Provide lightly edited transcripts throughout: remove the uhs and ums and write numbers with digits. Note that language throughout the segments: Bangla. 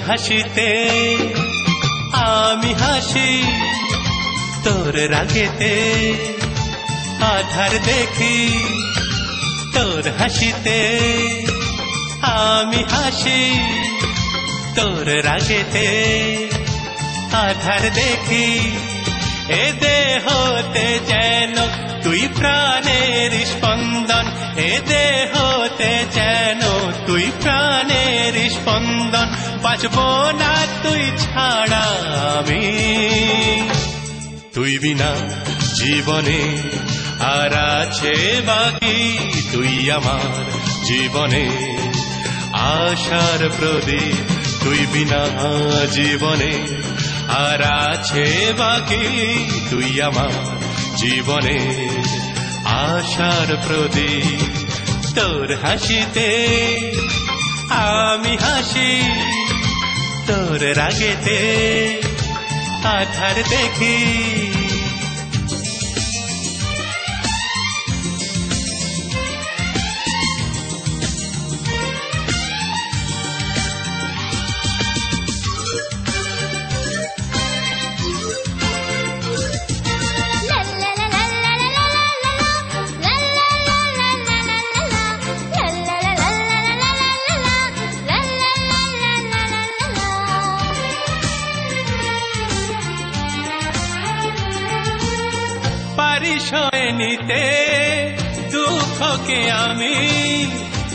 হাসিতে আমি হাসি, তোর রাগেতে আধার দেখি। তোর হাসিতে আমি হাসি, তোর রাগেতে আধার দেখি। এ দেহতে যেন তুই প্রাণের স্পন্দন, এ দেহতে যেন তুই প্রাণের স্পন্দন। বাঁচব না তুই ছাড়া আমি, তুই বিনা জীবনে আর আছে বাকি। তুই আমার জীবনে আশার প্রদীপ, তুই বিনা জীবনে আর আছে বাকি। তুই আমার জীবনে আশার প্রদীপ। তোর হাসিতে আমি হাসি, তোর রাগেতে আধার দেখি। পারিসয় নিতে দুঃখকে আমি,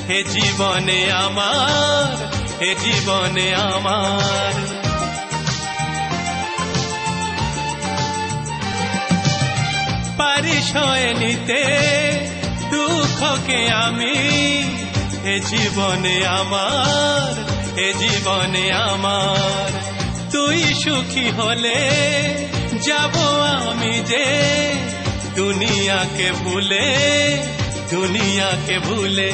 হে জীবনে আমার, হে জীবনে আমার। পারিসয় নিতে দুঃখকে আমি, হে জীবনে আমার, হে জীবনে আমার। তুই সুখী হলে যাব আমি যে দুনিয়াকে ভুলে, দুনিয়াকে ভুলে।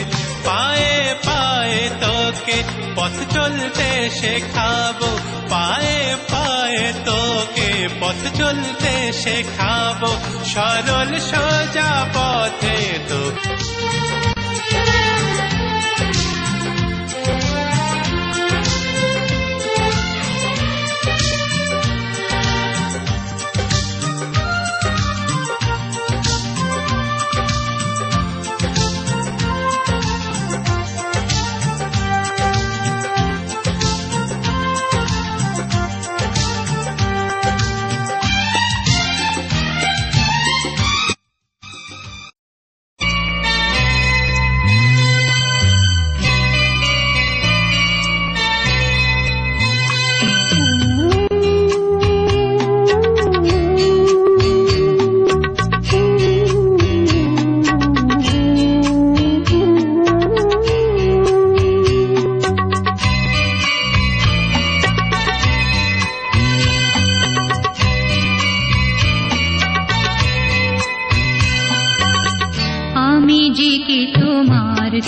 পায়ে পায়ে তোকে পথ চলতে শেখাবো, পায়ে পায়ে তোকে পথ চলতে শেখাবো। সরল সোজা পথে তো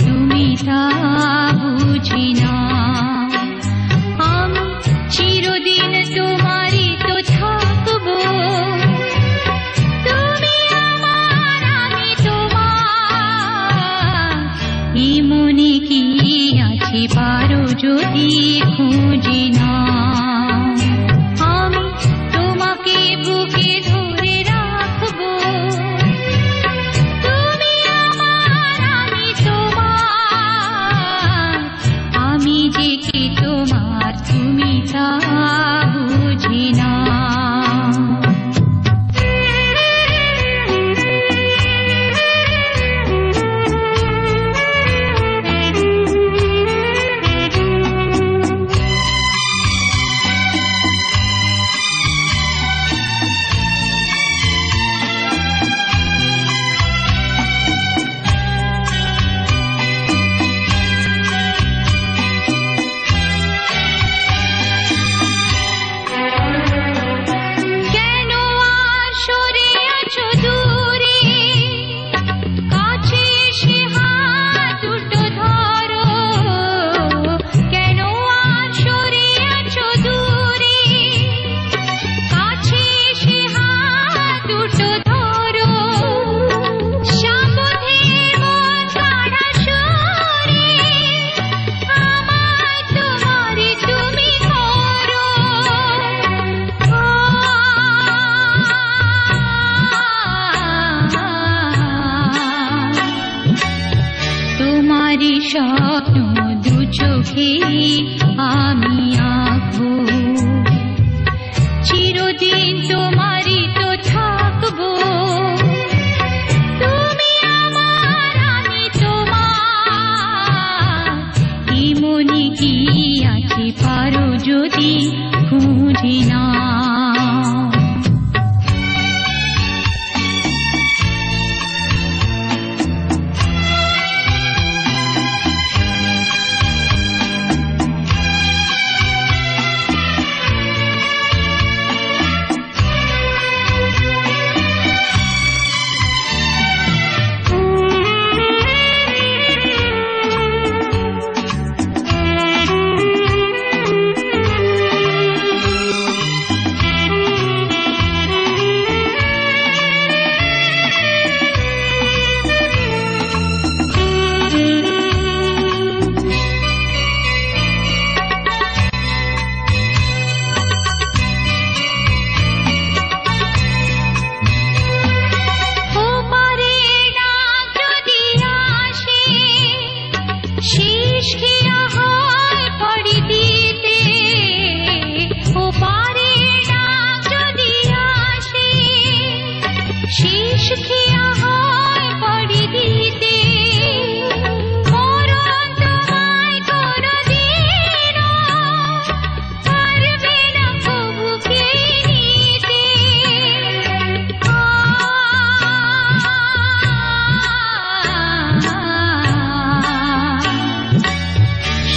তুমি তা বুঝি না। আমি চিরদিন তোমারই তো থাকবো, তুমি আমার আমি তোমার। এই মনে কি আছে পারো যদি খুঁজি না। আমি তোমাকে বুকে ধরে রাখবো, যে কি তোমার তুমি তা বুঝি না। যদি খুঁজে না।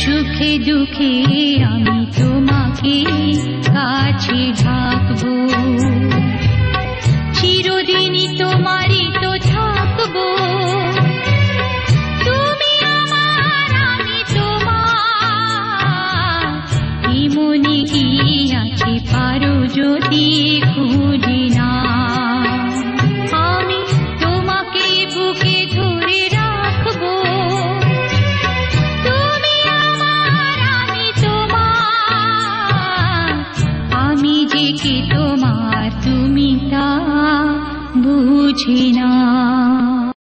সুখে দুঃখে আমি তোমাকে কাছে ঢাকবো, চিরদিনই তোমারই তো থাকবো। তুমি আমার আমি তোমার, এই মনে কি আছে পারো যদি খুঁজে না। আমি তোমাকে বুকে ধরে রাখবো, কি তোমার তুমি তা বুঝি না।